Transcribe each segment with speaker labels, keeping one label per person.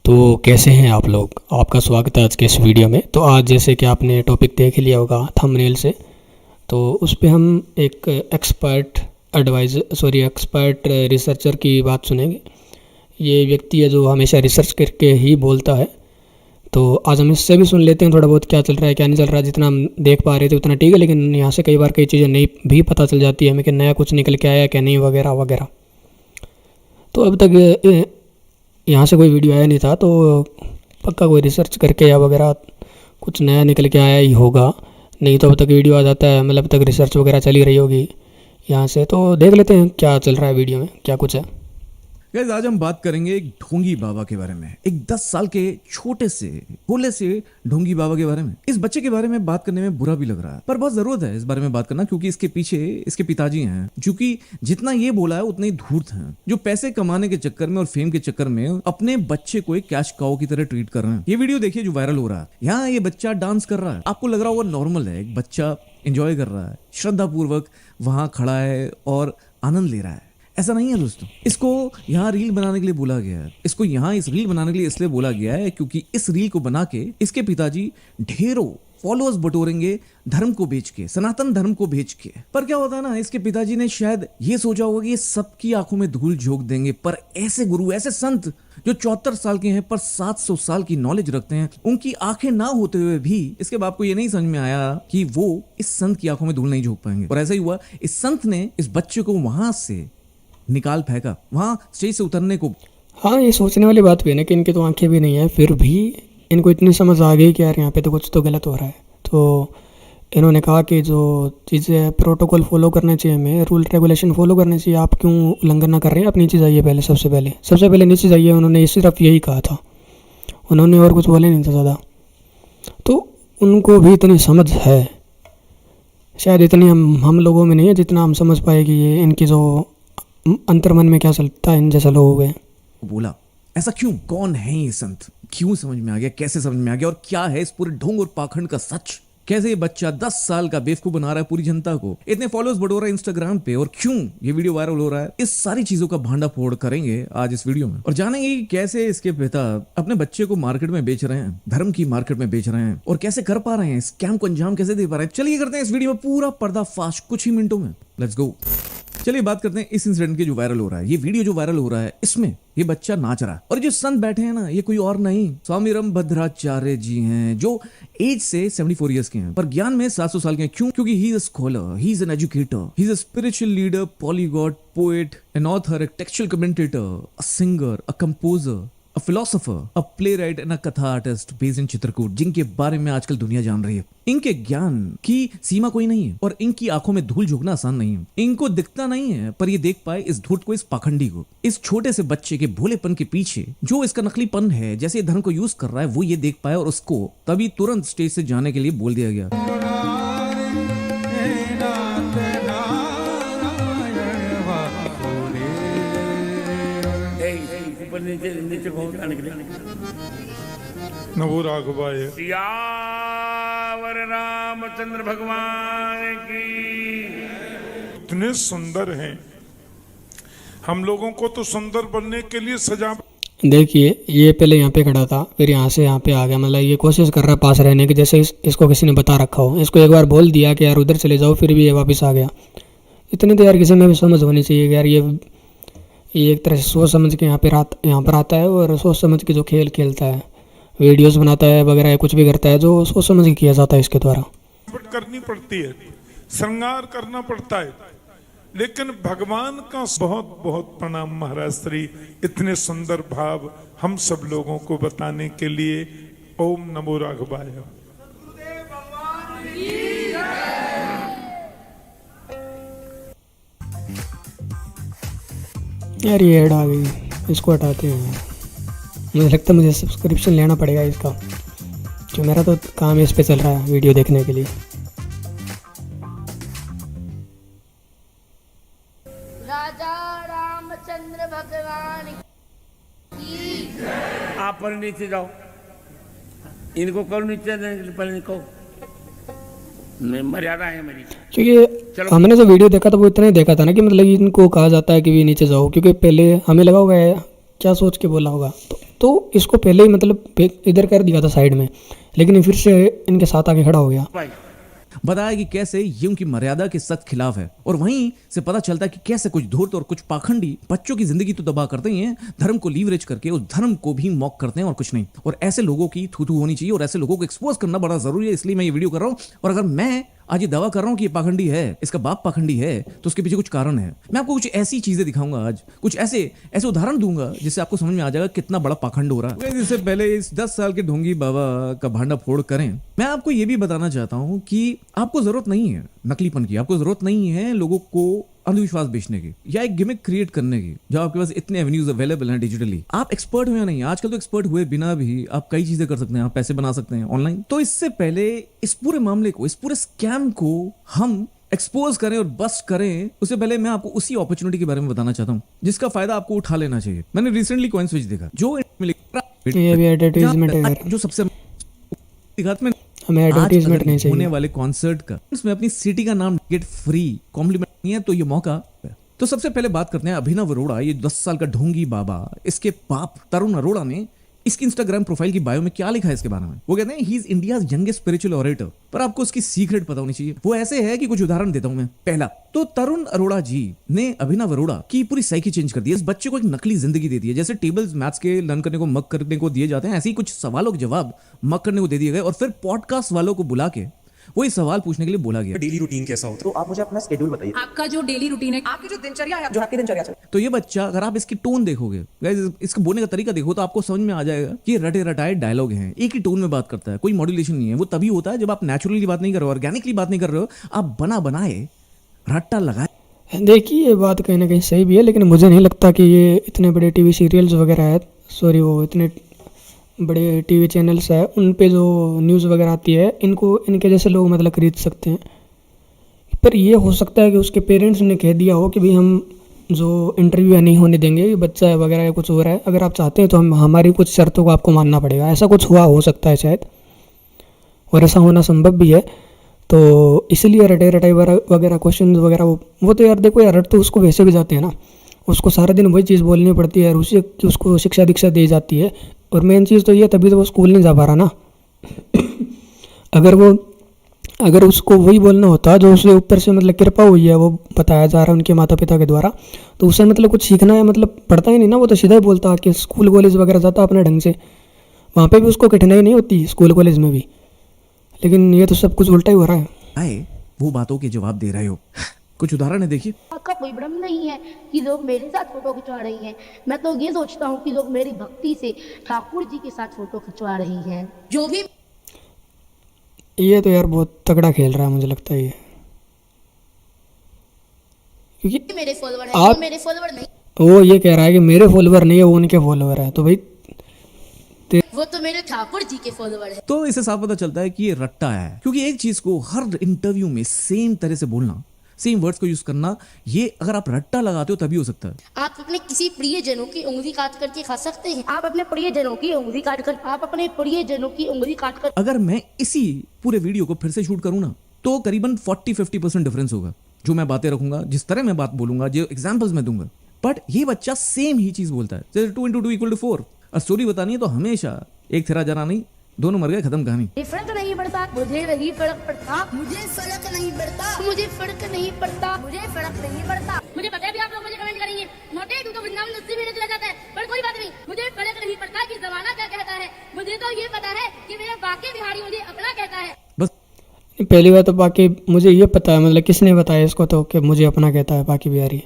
Speaker 1: तो कैसे हैं आप लोग। आपका स्वागत है आज के इस वीडियो में। तो आज जैसे कि आपने टॉपिक देख लिया होगा थंबनेल से, तो उस पे हम एक एक्सपर्ट रिसर्चर की बात सुनेंगे। ये व्यक्ति है जो हमेशा रिसर्च करके ही बोलता है। तो आज हम इससे भी सुन लेते हैं थोड़ा बहुत क्या चल रहा है क्या नहीं चल रहा है। जितना हम देख पा रहे थे उतना ठीक है, लेकिन यहाँ से कई बार कई चीज़ें नहीं भी पता चल जाती है हमें कि नया कुछ निकल के आया क्या नहीं वगैरह वगैरह। तो अब तक यहाँ से कोई वीडियो आया नहीं था, तो पक्का कोई रिसर्च करके या वगैरह कुछ नया निकल के आया ही होगा। नहीं तो अब तक वीडियो आ जाता है, मतलब अब तक रिसर्च वगैरह चली रही होगी यहाँ से। तो देख लेते हैं क्या चल रहा है वीडियो में, क्या कुछ है।
Speaker 2: गाइस, आज हम बात करेंगे एक ढोंगी बाबा के बारे में। एक 10 साल के छोटे से भोले से ढोंगी बाबा के बारे में। इस बच्चे के बारे में बात करने में बुरा भी लग रहा है, पर बहुत जरूरत है इस बारे में बात करना, क्योंकि इसके पीछे इसके पिताजी हैं, जो कि जितना ये बोला है उतने ही धूर्त हैं, जो पैसे कमाने के चक्कर में और फेम के चक्कर में अपने बच्चे को एक कैश काउ की तरह ट्रीट कर रहे हैं। ये वीडियो देखिए जो वायरल हो रहा है। यहाँ ये बच्चा डांस कर रहा है, आपको लग रहा होगा नॉर्मल है, एक बच्चा एंजॉय कर रहा है, श्रद्धा पूर्वक वहां खड़ा है और आनंद ले रहा है। ऐसा नहीं है दोस्तों। इसको यहाँ रील बनाने के लिए बोला गया है। इसको यहाँ इस रील बनाने के लिए इसलिए बोला गया है क्योंकि इस रील को बना के इसके पिताजी ढेरों फॉलोअर्स बटोरेंगे धर्म को बेच के, सनातन धर्म को बेच के। पर क्या होता है ना, इसके पिताजी ने शायद ये सोचा होगा कि ये सबकी आंखों में धूल झोंक देंगे, पर ऐसे गुरु, ऐसे संत जो 74 साल के हैं पर 700 साल की नॉलेज रखते हैं, उनकी आंखें ना होते हुए भी इसके बाप को ये नहीं समझ में आया कि वो इस संत की आंखों में धूल नहीं झोंक पाएंगे। और ऐसा ही हुआ, इस संत ने इस बच्चे को वहां से निकाल फेंका, वहां स्टेज से उतरने को।
Speaker 1: हाँ, ये सोचने वाली बात भी है ना कि इनकी तो आंखें भी नहीं है, फिर भी इनको इतनी समझ आ गई कि यार यहाँ पे तो कुछ तो गलत हो रहा है। तो इन्होंने कहा कि जो चीज़ें प्रोटोकॉल फॉलो करने चाहिए, हमें रूल रेगुलेशन फॉलो करने चाहिए, आप क्यों उल्लंघन ना कर रहे हैं। आप नीचे जाइए, पहले सबसे पहले नीचे जाइए। उन्होंने सिर्फ यही कहा था, उन्होंने और कुछ बोले नहीं था ज़्यादा। तो उनको भी इतनी समझ है, शायद इतनी हम लोगों में नहीं है जितना हम समझ पाए कि ये इनकी जो अंतर्मन में क्या चलता है इन जैसा लोगों में।
Speaker 2: बोला ऐसा क्यों, कौन है ये संत, क्यों समझ में आ गया, कैसे समझ में आ गया, और क्या है इस पूरे ढोंग और पाखंड का सच। कैसे ये बच्चा 10 साल का बेवकूफ बना रहा है पूरी जनता को, इतने फॉलोअर्स बढ़ो रहा है इंस्टाग्राम पे, और क्यों ये वीडियो वायरल हो रहा है। इस सारी चीजों का भांडा फोड़ करेंगे आज इस वीडियो में, और जानेंगे कि कैसे इसके पिता अपने बच्चे को मार्केट में बेच रहे हैं, धर्म की मार्केट में बेच रहे हैं, और कैसे कर पा रहे हैं, स्कैम को अंजाम कैसे दे पा रहे हैं। चलिए करते हैं इस वीडियो में पूरा पर्दाफाश कुछ ही मिनटों में। Let's go. चलिए बात करते हैं इस इंसिडेंट के जो वायरल हो रहा है। ये वीडियो जो वायरल हो रहा है, इसमें ये बच्चा नाच रहा है, और जो संत बैठे हैं ना, ये कोई और नहीं स्वामीरम भद्राचार्य जी हैं, जो एज से 74 इयर्स के हैं, पर ज्ञान में 700 साल के हैं। क्यों? क्योंकि he is a scholar, he is an educator, he is a spiritual leader, polyglot, poet, an author, a textual commentator, a singer, a composer, a philosopher, a playwright and a katha artist based in Chitrakoot, जिनके बारे में आजकल दुनिया जान रही है। इनके ज्ञान की सीमा कोई नहीं है, और इनकी आंखों में धूल झोंकना आसान नहीं है। इनको दिखता नहीं है, पर ये देख पाए इस धूर्त को, इस पाखंडी को, इस छोटे से बच्चे के भोलेपन के पीछे जो इसका नकलीपन है, जैसे धर्म को यूज कर रहा है, वो ये देख पाए, और उसको तभी तुरंत स्टेज से जाने के लिए बोल दिया गया।
Speaker 3: नीचे
Speaker 4: नवो राघवाय
Speaker 3: सियावर रामचंद्र भगवान की।
Speaker 4: इतने सुंदर हैं, हम लोगों को तो सुंदर बनने के लिए सजा।
Speaker 1: देखिए, ये पहले यहाँ पे खड़ा था, फिर यहाँ से यहाँ पे आ गया। मतलब ये कोशिश कर रहा है पास रहने की, जैसे इसको किसी ने बता रखा हो। इसको एक बार बोल दिया कि यार उधर चले जाओ, फिर भी ये वापस आ गया। इतनी तो यार किसी में भी समझ होनी चाहिए कि यार ये एक तरह से सोच समझ के यहाँ पर आता है, और सोच समझ के जो खेल खेलता है, वीडियोस बनाता है वगैरह, कुछ भी करता है जो सोच समझ के किया जाता है इसके द्वारा।
Speaker 4: करनी पड़ती है, श्रृंगार करना पड़ता है, लेकिन भगवान का बहुत बहुत प्रणाम महाराज श्री, इतने सुंदर भाव हम सब लोगों को बताने के लिए। ओम नमो राघवाय।
Speaker 1: यार ये ऐड आ गई, इसको हटाते हैं। मुझे लगता है मुझे सब्सक्रिप्शन लेना पड़ेगा इसका, जो मेरा तो काम इस पे चल रहा है वीडियो देखने के लिए।
Speaker 5: राजा रामचंद्र भगवान की।
Speaker 3: आप पर नीचे जाओ, इनको करो नीचे, पहले इनको मर्यादा है मेरी।
Speaker 1: क्योंकि हमने जो वीडियो देखा था वो इतना ही देखा था ना कि मतलब इनको कहा जाता है कि भी नीचे जाओ, क्योंकि पहले हमें लगा होगा क्या सोच के बोला होगा। तो तो इसको पहले ही मतलब इधर कर दिया था साइड में, लेकिन फिर से इनके साथ आके खड़ा हो गया।
Speaker 3: भाई
Speaker 2: बताया कि कैसे ये उनकी मर्यादा के सख्त खिलाफ है, और वहीं से पता चलता है कि कैसे कुछ धूर्त और कुछ पाखंडी बच्चों की जिंदगी तो तबाह करते ही हैं, धर्म को लीवरेज करके उस धर्म को भी मॉक करते हैं और कुछ नहीं। और ऐसे लोगों की थू होनी चाहिए और ऐसे लोगों को एक्सपोज करना बड़ा जरूरी है, इसलिए मैं ये वीडियो कर रहा हूं। और अगर मैं आज ये दावा कर रहा हूं कि ये पाखंडी है, इसका बाप पाखंडी है, तो उसके पीछे कुछ कारण है। मैं आपको कुछ ऐसी चीजें दिखाऊंगा आज, कुछ ऐसे उदाहरण दूंगा जिससे आपको समझ में आ जाएगा कितना बड़ा पाखंड हो रहा है। इससे पहले इस 10 साल के ढोंगी बाबा का भांडा फोड़ करें, मैं आपको ये भी बताना चाहता हूं कि आपको जरूरत नहीं है नकलीपन की, आपको जरूरत नहीं है लोगों को अंधविश्वास बेचने की या एक गिमिक क्रिएट करने की, जब आपके पास इतने एवेन्यूज अवेलेबल हैं डिजिटली। आप एक्सपर्ट हुए नहीं, आजकल तो एक्सपर्ट हुए बिना भी आप कई चीजें कर सकते हैं, आप पैसे बना सकते हैं ऑनलाइन। तो इससे पहले इस पूरे मामले को, इस पूरे स्कैम को हम एक्सपोज करें और बस्ट करें, उससे पहले मैं आपको उसी अपॉर्चुनिटी के बारे में बताना चाहता हूँ जिसका फायदा आपको उठा लेना चाहिए। मैंने रिसेंटली कॉइन स्विच देखा, जो
Speaker 1: ये भी एडवर्टाइजमेंट है यार,
Speaker 2: जो सबसे दिखाते में
Speaker 1: हमें एडवर्टाइजमेंट नहीं चाहिए।
Speaker 2: होने वाले कॉन्सर्ट का, उसमें अपनी सिटी का नाम गेट फ्री कॉम्प्लीमेंट नहीं है, तो ये मौका है। तो सबसे पहले बात करते हैं अभिनव अरोड़ा, ये 10 साल का ढोंगी बाबा। इसके बाप तरुण अरोड़ा ने इसकी इंस्टाग्राम प्रोफाइल की बायो में क्या लिखा है इसके बारे में, वो कहते हैं he is India's youngest spiritual orator. पर आपको उसकी सीक्रेट पता होनी चाहिए। वो ऐसे है कि कुछ उदाहरण देता हूं मैं। पहला तो तरुण अरोड़ा जी ने अभिनव अरोड़ा की पूरी साइकी चेंज कर दी है। इस बच्चे को एक नकली जिंदगी दे दी है। जैसे टेबल्स मैथ्स के लर्न करने को, मग करने को दिए जाते हैं, ऐसे ही कुछ सवालों के जवाब मग करने को दे दिए गए, और फिर पॉडकास्ट वालों को बुला के वही सवाल पूछने के लिए बोला गया।
Speaker 6: डेली रूटीन कैसा होता है? तो आप मुझे अपना शेड्यूल बताइए।
Speaker 7: आपका जो डेली रूटीन है,
Speaker 6: आपकी जो दिनचर्या है, जो आपकी दिनचर्या है।
Speaker 2: तो ये बच्चा, अगर आप इसकी टोन देखोगे, गाइस इसका बोलने का तरीका देखो, तो आपको समझ में आ जाएगा कि ये रटे रटाए डायलॉग हैं, एक ही टोन में बात करता है, कोई मॉड्यूलेशन नहीं है। वो तभी होता है जब आप नेचुरली बात नहीं कर रहे हो, ऑर्गेनिकली बात नहीं कर रहे हो, आप बना बनाए रट्टा लगाए।
Speaker 1: देखिए ये बात कहीं ना कहीं सही भी है, लेकिन मुझे नहीं लगता कि ये इतने बड़े टीवी सीरियल्स वगैरह है, सॉरी वो इतने बड़े टीवी चैनल्स है, उन पे जो न्यूज़ वगैरह आती है, इनको इनके जैसे लोग मतलब खरीद सकते हैं। पर ये हो सकता है कि उसके पेरेंट्स ने कह दिया हो कि भाई हम जो इंटरव्यू है नहीं होने देंगे, ये बच्चा है वगैरह कुछ हो रहा है, अगर आप चाहते हैं तो हम हमारी कुछ शर्तों को आपको मानना पड़ेगा। ऐसा कुछ हुआ हो सकता है शायद, और ऐसा होना संभव भी है। तो इसलिए रटे रटाई वगैरह क्वेश्चन वगैरह वो तो यार देखो यार, रट तो उसको वैसे भी जाते हैं ना, उसको सारा दिन वही चीज़ बोलनी पड़ती है, उसी की उसको शिक्षा दीक्षा दी जाती है। और मेन चीज़ तो ये, तभी तो वो स्कूल नहीं जा पा रहा ना। अगर उसको वही बोलना होता जो उसके ऊपर से मतलब कृपा हुई है, वो बताया जा रहा है उनके माता पिता के द्वारा, तो उसे मतलब कुछ सीखना है मतलब पढ़ता ही नहीं ना, वो तो सीधा ही बोलता कि स्कूल कॉलेज वगैरह जाता अपने ढंग से, वहाँ पे भी उसको कठिनाई नहीं होती, स्कूल कॉलेज में भी। लेकिन ये तो सब कुछ उल्टा ही हो रहा है।
Speaker 2: आए वो बातों के जवाब दे रहे हो, कुछ उदाहरण है देखिए।
Speaker 5: आपका कोई भ्रम नहीं है कि लोग मेरे साथ फोटो खिंचवा रही हैं। मैं तो ये सोचता हूँ कि लोग मेरी भक्ति से ठाकुर जी के साथ फोटो खिंचवा रही हैं।
Speaker 7: जो भी
Speaker 1: ये तो यार बहुत तगड़ा खेल रहा है मुझे लगता है ये, क्योंकि
Speaker 5: मेरे फॉलोवर
Speaker 1: आप-
Speaker 5: हैं, मेरे फॉलोवर नहीं,
Speaker 1: वो ये कह रहा है कि मेरे फॉलोवर नहीं है, वो उनके फॉलोवर है। तो भाई
Speaker 5: वो तो मेरे ठाकुर जी के फॉलोवर है।
Speaker 2: तो इससे साफ पता चलता है कि ये रट्टा है, क्योंकि एक चीज को हर इंटरव्यू में सेम तरह से बोलना, सेम वर्ड्स को यूज करना, ये अगर आप रट्टा लगाते हो तभी हो सकता है।
Speaker 5: आप अपने किसी प्रियजनों की उंगली काट करके खा सकते हैं। आप अपने प्रियजनों की उंगली काट कर, आप अपने प्रियजनों की उंगली काट कर
Speaker 2: अगर मैं इसी पूरे वीडियो को फिर से शूट करूं ना, तो करीबन 40-50% डिफरेंस होगा। जो मैं बातें रखूंगा, जिस तरह मैं बात बोलूंगा, जो एग्जांपल्स मैं दूंगा, बट ये बच्चा सेम ही चीज बोलता है। जैसे 2 × 2 = 4, और स्टोरी बतानी है तो हमेशा एक थेरा जना नहीं, दोनों मर गए, खत्म कहानी।
Speaker 5: फर्क नहीं पड़ता, मुझे नहीं फर्क पड़ता, मुझे फर्क नहीं पड़ता, मुझे फर्क नहीं पड़ता, मुझे फर्क नहीं पड़ता। मुझे पता है भी आप लोग मुझे कमेंट करेंगे, मोटे तू तो वृंदावन नस्सी में चला जाता है, पर कोई बात नहीं, मुझे फर्क नहीं पड़ता कि जमाना क्या कहता है। मुझे तो ये पता है कि मेरे बाकी बिहारी मुझे अपना कहता है।
Speaker 2: बस
Speaker 1: पहली बात तो बाकी मुझे ये पता है, मतलब किसने बताया इसको तो कि मुझे अपना कहता है बाकी बिहारी।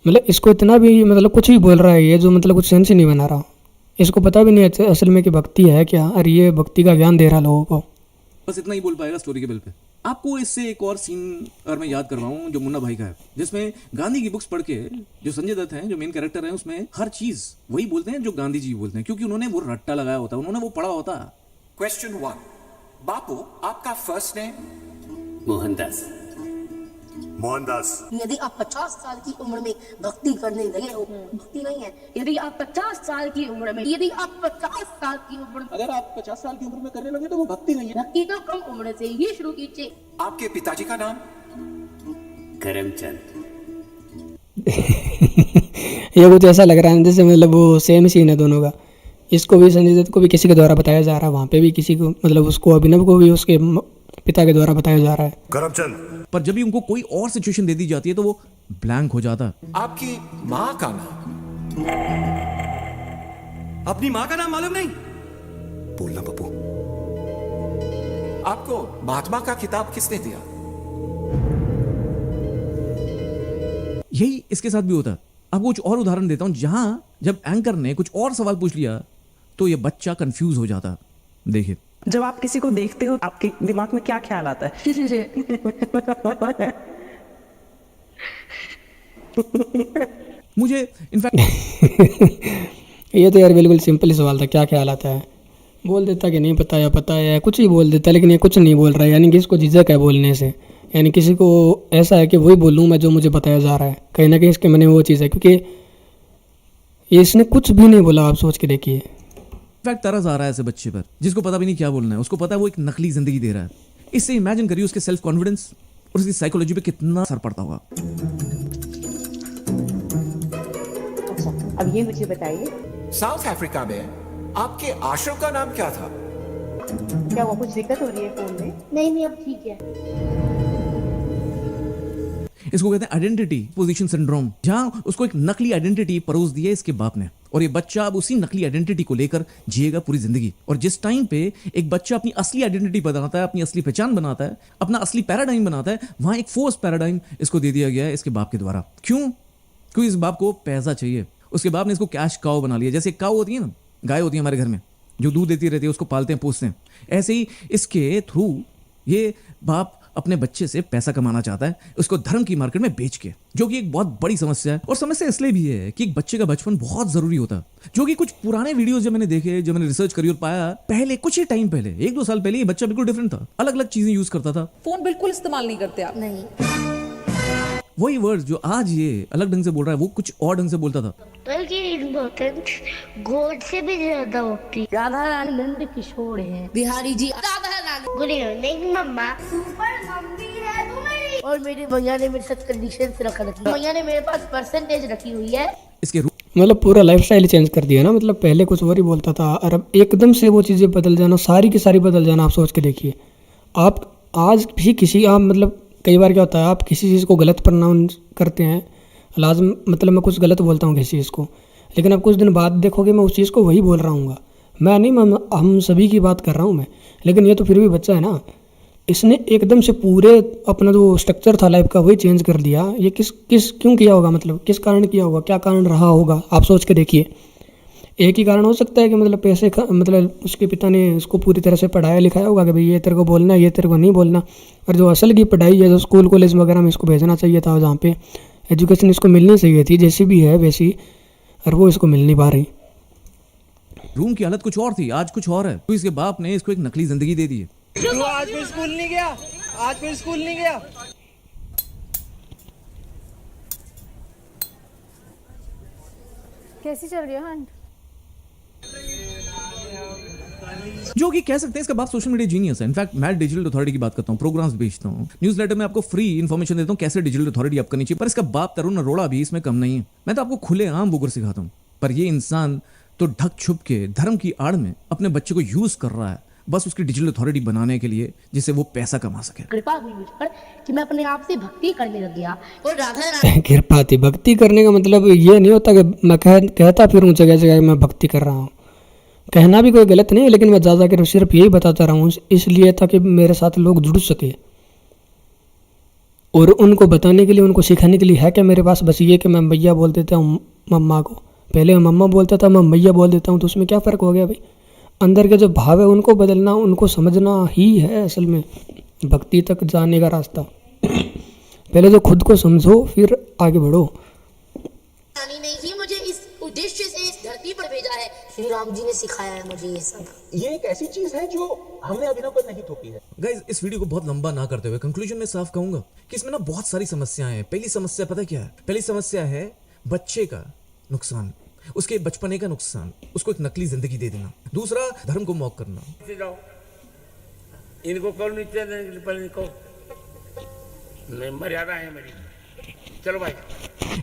Speaker 1: मतलब इसको इतना भी मतलब कुछ भी बोल रहा है ये, जो मतलब कुछ सेंस ही नहीं बना रहा। इसको पता भी नहीं है असल में कि भक्ति है क्या, और ये भक्ति का ज्ञान दे रहा लोगों को।
Speaker 2: बस इतना ही बोल पाएगा स्टोरी के बल पे। आपको इससे एक और सीन अगर मैं याद करवाऊं, जो मुन्ना भाई का है, जिसमें गांधी की बुक्स पढ़ के जो संजय दत्त हैं, जो मेन कैरेक्टर हैं, उसमें हर चीज वही बोलते हैं जो गांधी जी बोलते हैं, क्योंकि उन्होंने वो रट्टा लगाया होता है, उन्होंने वो पढ़ा होता है।
Speaker 6: क्वेश्चन 1, बापू आपका फर्स्ट नेम?
Speaker 8: मोहनदास।
Speaker 9: मोहनदास।
Speaker 5: यदि आप 50 साल की उम्र में भक्ति करने लगे हो, भक्ति नहीं है, यदि आप 50 साल की उम्र में, यदि आप 50 साल की उम्र में,
Speaker 6: अगर आप 50 साल की उम्र में करने लगे तो वो भक्ति नहीं है।
Speaker 5: भक्ति तो कम उम्र से ही शुरू कीजिए।
Speaker 6: आपके पिताजी का नाम?
Speaker 8: करमचंद।
Speaker 1: ये कुछ ऐसा लग रहा है जैसे मतलब वो सेम सीन है दोनों का। इसको भी संजय दत्त को भी किसी के द्वारा बताया जा रहा है, वहाँ पे भी किसी को मतलब उसको अभिनव को भी उसके पिता के द्वारा बताया जा रहा है।
Speaker 9: करमचंद,
Speaker 2: पर जब भी उनको कोई और सिचुएशन दे दी जाती है तो वो ब्लैंक हो जाता।
Speaker 6: आपकी माँ का नाम?
Speaker 7: अपनी माँ का नाम मालूम नहीं?
Speaker 6: बोलना पप्पू। आपको महात्मा का खिताब किसने दिया?
Speaker 2: यही इसके साथ भी होता है। आपको कुछ और उदाहरण देता हूं, जहां जब एंकर ने कुछ और सवाल पूछ लिया तो ये बच्चा कंफ्यूज हो जाता। देखिए,
Speaker 10: जब आप किसी को देखते हो आपके दिमाग में क्या ख्याल आता है?
Speaker 2: मुझे इनफैक्ट
Speaker 1: ये तो यार बिल्कुल सिंपल ही सवाल था, क्या ख्याल आता है? बोल देता कि नहीं पता या पता है, कुछ ही बोल देता, लेकिन ये कुछ नहीं बोल रहा है, यानी कि इसको झिझक है बोलने से। यानी किसी को ऐसा है कि वही बोलूँ मैं जो मुझे बताया जा रहा है। कहीं ना कहीं इसके मन में वो चीज़ है, क्योंकि ये इसने कुछ भी नहीं बोला। आप सोच के देखिए,
Speaker 2: इनफैक्ट तरस आ रहा है ऐसे बच्चे पर जिसको पता भी नहीं क्या बोलना है। उसको पता है वो एक नकली जिंदगी दे रहा है। इससे इमेजिन करिए उसके सेल्फ कॉन्फिडेंस और उसकी साइकोलॉजी पे कितना असर पड़ता होगा।
Speaker 10: अब ये मुझे बताइए,
Speaker 6: साउथ अफ्रीका में आपके आश्रम का नाम क्या था?
Speaker 10: क्या वो कुछ दिक्कत हो रही है फोन में?
Speaker 5: नहीं अब ठीक है।
Speaker 2: इसको कहते हैं आइडेंटिटी पोजीशन सिंड्रोम, जहां उसको एक नकली आइडेंटिटी परोस दी है इसके बाप ने, और ये बच्चा अब उसी नकली आइडेंटिटी को लेकर जिएगा पूरी जिंदगी। और जिस टाइम पे एक बच्चा अपनी असली आइडेंटिटी बनाता है, अपनी असली पहचान बनाता है, अपना असली पैराडाइम बनाता है, वहां एक फोर्स पैराडाइम इसको दे दिया गया है इसके बाप के द्वारा। क्यों? क्योंकि इस बाप को पैसा चाहिए। उसके बाप ने इसको कैश काउ बना लिया। जैसे काउ होती है ना, गाय होती है हमारे घर में जो दूध देती रहती है, उसको पालते हैं पोसते हैं, ऐसे ही इसके थ्रू ये बाप अपने बच्चे से पैसा कमाना चाहता है, उसको धर्म की मार्केट में बेच के, जो कि एक बहुत बड़ी समस्या है। और समस्या इसलिए भी है कि एक बच्चे का बचपन बहुत जरूरी होता है, जो कि कुछ पुराने वीडियोस जब मैंने देखे, जब मैंने रिसर्च करी और पाया, पहले कुछ ही टाइम पहले 1-2 साल पहले ये बच्चा बिल्कुल डिफरेंट था, अलग अलग चीजें यूज करता था।
Speaker 10: फोन बिल्कुल इस्तेमाल नहीं करते आप?
Speaker 5: नहीं।
Speaker 2: वही वर्ड जो आज ये अलग ढंग से बोल रहा है वो कुछ और ढंग से बोलता था।
Speaker 5: बल्कि इम्पोर्टेंट गॉड से भी ज्यादा होती। राधा रानी नंद किशोर है, बिहारी जी राधा रानी। गुड इवनिंग मम्मा। सुपर मम्मी है तू मेरी। और मेरी भैया ने मेरे साथ कंडीशंस रख रखी है। भैया ने मेरे पास परसेंटेज रखी हुई है।
Speaker 2: इसके
Speaker 1: मतलब पूरा लाइफस्टाइल चेंज कर दिया ना। मतलब पहले कुछ और ही बोलता था और अब एकदम से वो चीज़ें बदल जाना, सारी की सारी बदल जाना। आप सोच के देखिए, आप आज भी किसी आप मतलब कई बार क्या होता है, आप किसी चीज़ को गलत प्रोनाउंस करते हैं, लाजम मतलब मैं कुछ गलत बोलता हूँ किसी चीज़ को, लेकिन अब कुछ दिन बाद देखोगे मैं उस चीज़ को वही बोल रहा हूँ। मैं नहीं, मैं हम सभी की बात कर रहा हूँ मैं। लेकिन ये तो फिर भी बच्चा है ना, इसने एकदम से पूरे अपना जो स्ट्रक्चर था लाइफ का वही चेंज कर दिया। ये क्यों किया होगा, मतलब किस कारण किया होगा, क्या कारण रहा होगा? आप सोच के देखिए। एक ही कारण हो सकता है कि मतलब पैसे मतलब उसके पिता ने उसको पूरी तरह से पढ़ाया लिखाया होगा कि भाई ये तेरे को बोलना है, ये तेरे को नहीं बोलना। और जो असल की पढ़ाई है, जो स्कूल कॉलेज वगैरह में इसको भेजना चाहिए था, जहाँ पे एजुकेशन इसको मिलनी चाहिए थी जैसी भी है वैसी, और वो इसको मिल नहीं पा रही।
Speaker 2: रूम की हालत कुछ और थी, आज कुछ और है। तो इसके बाप ने इसको एक नकली जिंदगी दे दी है।
Speaker 7: तू आज कोई स्कूल नहीं गया? आज कोई स्कूल नहीं गया?
Speaker 5: कैसी चल रही है हंट?
Speaker 2: जो कि कह सकते हैं इसका बाप सोशल मीडिया जीनियस है। इनफैक्ट मैं डिजिटल अथॉरिटी की बात करता हूँ, प्रोग्राम्स बेचता हूँ, न्यूज़लेटर में आपको फ्री इन्फॉर्मेशन देता हूँ कैसे डिजिटल अथॉरिटी आप करनी चाहिए। पर इसका बाप तरुण अरोड़ा भी इसमें कम नहीं है। मैं तो आपको खुले आम बुगर सिखाता हूँ, पर ये इंसान तो ढक छुप के धर्म की आड़ में अपने बच्चे को यूज कर रहा है, बस उसकी डिजिटल अथॉरिटी बनाने के लिए, जिससे वो पैसा कमा सके।
Speaker 5: कृपा हुई मुझ पर कि मैं अपने आप से भक्ति करने लग गया। और राधा रानी
Speaker 1: कृपा थी। भक्ति करने का मतलब ये नहीं होता कि मैं कहता फिरूं जगह जगह मैं भक्ति कर रहा हूँ। कहना भी कोई गलत नहीं है, लेकिन मैं ज़्यादा कर सिर्फ यही बताता रहा हूँ इसलिए ताकि मेरे साथ लोग जुड़ सके। और उनको बताने के लिए, उनको सिखाने के लिए है क्या मेरे पास? बस ये कि मैं मैया बोल देता हूँ मम्मा को। पहले मैं मम्मा बोलता था, मैं मैया बोल देता हूँ, तो उसमें क्या फ़र्क हो गया भाई? अंदर के जो भाव है उनको बदलना, उनको समझना ही है असल में भक्ति तक जाने का रास्ता। पहले तो खुद को समझो फिर आगे बढ़ो।
Speaker 5: रानी ने ही मुझे इस उद्देश्य से इस धरती पर भेजा है। श्री राम जी ने सिखाया है मुझे ये सब।
Speaker 7: ये एक ऐसी चीज है जो हमने अभिनव पर नहीं थोपी है।
Speaker 2: गाइस, इस वीडियो को बहुत लंबा ना करते हुए कंक्लूजन में साफ कहूंगा कि इसमें ना बहुत सारी समस्याएं हैं। पहली समस्या पता क्या है? पहली समस्या है बच्चे का नुकसान, उसके बचपने का नुकसान, उसको एक नकली जिंदगी दे देना। दूसरा, धर्म को मॉक करना।
Speaker 3: नीचे जाओ, इनको कौन नीचे देने के लिए? पहले इनको मर्यादा है मेरी। चलो भाई।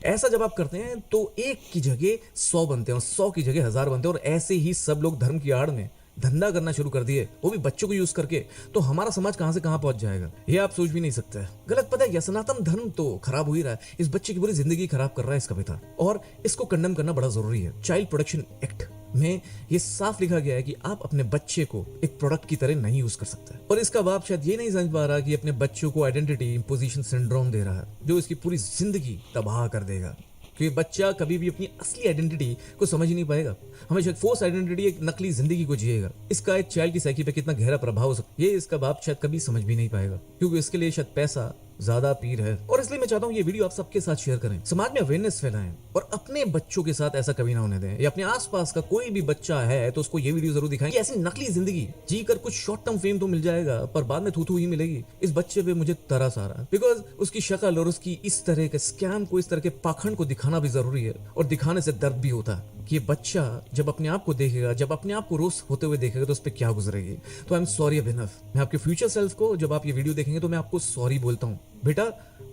Speaker 2: ऐसा जब आप करते हैं तो 1 की जगह 100 बनते हैं और 100 की जगह 1000 बनते हैं, और ऐसे ही सब लोग धर्म की आड़ में धंधा करना शुरू कर दिए, वो भी बच्चों को यूज करके। तो हमारा समाज कहां से कहां पहुंच जाएगा, ये आप सोच भी नहीं सकते। गलत पता है, सनातन धर्म तो खराब हो ही रहा है, इस बच्चे की पूरी जिंदगी खराब कर रहा है इसका पिता, और इसको कंडेम करना बड़ा जरूरी है। चाइल्ड प्रोटेक्शन एक्ट में ये साफ लिखा गया है कि आप अपने बच्चे को एक प्रोडक्ट की तरह नहीं यूज कर सकते। और इसका बाप शायद ये नहीं समझ पा रहा कि अपने बच्चों को आइडेंटिटी इंपोजिशन सिंड्रोम दे रहा है, जो इसकी पूरी जिंदगी तबाह कर देगा। क्योंकि बच्चा कभी भी अपनी असली आइडेंटिटी को समझ ही नहीं पाएगा, हमेशा फोर्स आइडेंटिटी, एक नकली जिंदगी को जिएगा। इसका एक चाइल्ड की साइकी पे कितना गहरा प्रभाव हो सकता है, ये इसका बाप शायद कभी समझ भी नहीं पाएगा, क्योंकि इसके लिए शायद पैसा ज्यादा पीर है। और इसलिए मैं चाहता हूँ ये वीडियो आप सबके साथ शेयर करें, समाज में अवेयरनेस फैलाएं, और अपने बच्चों के साथ ऐसा कभी ना होने दें। या अपने आसपास का कोई भी बच्चा है तो उसको ये वीडियो जरूर दिखाएं कि ऐसी नकली जिंदगी जीकर कुछ शॉर्ट टर्म फेम तो मिल जाएगा, पर बाद में थू ही मिलेगी। इस बच्चे पे मुझे तरस आ रहा है, बिकॉज उसकी शक्ल और उसकी इस तरह के स्कैम को, इस तरह के पाखंड को दिखाना भी जरूरी है, और दिखाने से दर्द भी होता है कि ये बच्चा जब अपने आप को देखेगा, जब अपने आप को रोस्ट होते हुए देखेगा, तो उस पर क्या गुजरेगी। तो आई एम सॉरी अभिनव, मैं आपके फ्यूचर सेल्फ को जब आप ये वीडियो देखेंगे तो मैं आपको सॉरी बोलता हूँ। बेटा,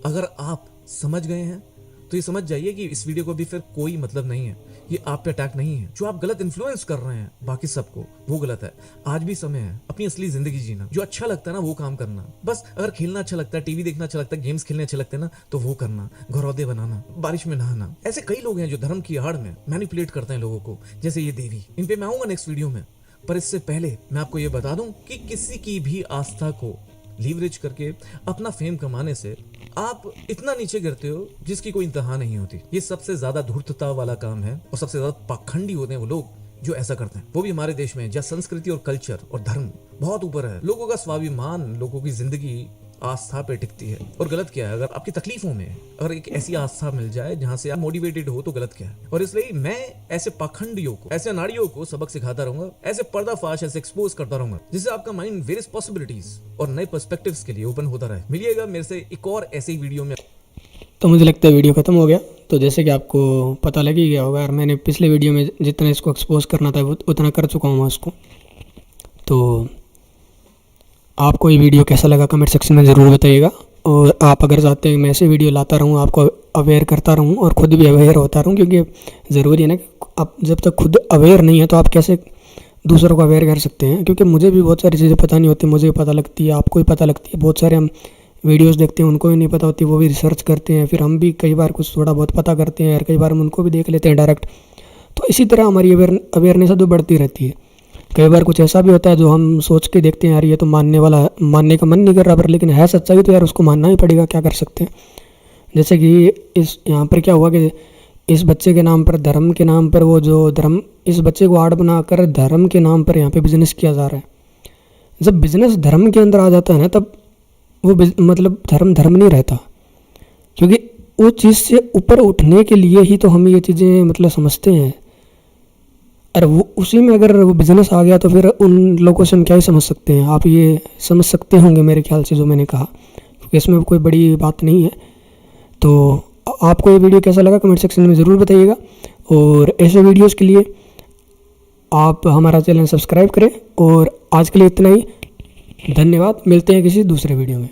Speaker 2: अगर आप समझ गए हैं तो ये समझ जाइए कि इस वीडियो को भी फिर कोई मतलब नहीं है, ये आप पे अटैक नहीं है। जो आप गलत इन्फ्लुएंस कर रहे हैं बाकी सबको, वो गलत है। आज भी समय है अपनी असली जिंदगी जीना, जो अच्छा लगता है ना वो काम करना। बस अगर खेलना अच्छा लगता है, टीवी देखना अच्छा लगता है, गेम्स खेलने अच्छे लगते हैं ना, तो वो करना। घरौदे बनाना, बारिश में नहाना, ऐसे कई लोग हैं जो धर्म की आड़ में मैनिपुलेट करते हैं लोगों को, जैसे ये देवी। इन पे मैं आऊंगा नेक्स्ट वीडियो में, पर इससे पहले मैं आपको ये बता दूं कि किसी की भी आस्था को लीवरेज करके अपना फेम कमाने से आप इतना नीचे गिरते हो जिसकी कोई इंतहा नहीं होती। ये सबसे ज्यादा धूर्तता वाला काम है, और सबसे ज्यादा पाखंडी होते हैं वो लोग जो ऐसा करते हैं, वो भी हमारे देश में जहाँ संस्कृति और कल्चर और धर्म बहुत ऊपर है। लोगों का स्वाभिमान, लोगों की जिंदगी आस्था पे टिकती है। और गलत क्या है, अगर आपकी तकलीफों में अगर एक ऐसी आस्था मिल जाए जहां से आप मोटिवेटेड हो, तो गलत क्या है। और इसलिए मैं ऐसे पाखंडियों को, ऐसे अनाड़ियों को सबक सिखाता रहूंगा, ऐसे पर्दाफाश, ऐसे एक्सपोज करता रहूंगा, जिससे आपका माइंड वेरियस पॉसिबिलिटीज और नए पर्सपेक्टिव्स के लिए ओपन होता रहे। मिलिएगा मेरे से एक और ऐसे ही वीडियो में।
Speaker 1: तो मुझे लगता है वीडियो ख़त्म हो गया। तो जैसे कि आपको पता लग ही गया होगा, और मैंने पिछले वीडियो में जितना इसको एक्सपोज करना था उतना कर चुका हूँ मैं उसको। तो आपको ये वीडियो कैसा लगा कमेंट सेक्शन में ज़रूर बताइएगा। और आप अगर चाहते हैं मैं ऐसे वीडियो लाता रहूँ, आपको अवेयर करता रहूँ और ख़ुद भी अवेयर होता रहूँ, क्योंकि ज़रूरी है ना कि आप जब तक खुद अवेयर नहीं है तो आप कैसे दूसरों को अवेयर कर सकते हैं। क्योंकि मुझे भी बहुत सारी चीज़ें पता नहीं होती, मुझे भी पता लगती है, आपको भी पता लगती है। बहुत सारे हम वीडियोस देखते हैं, उनको भी नहीं पता होती, वो भी रिसर्च करते हैं, फिर हम भी कई बार कुछ थोड़ा बहुत पता करते हैं, और कई बार हम उनको भी देख लेते हैं डायरेक्ट। तो इसी तरह हमारी अवेयरनेस तो बढ़ती रहती है। कई बार कुछ ऐसा भी होता है जो हम सोच के देखते हैं, यार ये तो मानने का मन नहीं कर रहा, पर लेकिन है सच्चाई तो यार उसको मानना ही पड़ेगा, क्या कर सकते हैं। जैसे कि यहाँ पर क्या हुआ कि इस बच्चे के नाम पर, धर्म के नाम पर, वो जो धर्म, इस बच्चे को आड़ बनाकर धर्म के नाम पर यहाँ पे बिजनेस किया जा रहा है। जब बिजनेस धर्म के अंदर आ जाता है ना, तब वो मतलब धर्म नहीं रहता, क्योंकि वो चीज़ से ऊपर उठने के लिए ही तो हम ये चीज़ें मतलब समझते हैं। और वो उसी में अगर वो बिजनेस आ गया तो फिर उन लोगों से हम क्या ही समझ सकते हैं। आप ये समझ सकते होंगे मेरे ख्याल से जो मैंने कहा, क्योंकि इसमें कोई बड़ी बात नहीं है। तो आपको ये वीडियो कैसा लगा कमेंट सेक्शन में ज़रूर बताइएगा, और ऐसे वीडियोस के लिए आप हमारा चैनल सब्सक्राइब करें। और आज के लिए इतना ही, धन्यवाद। मिलते हैं किसी दूसरे वीडियो में।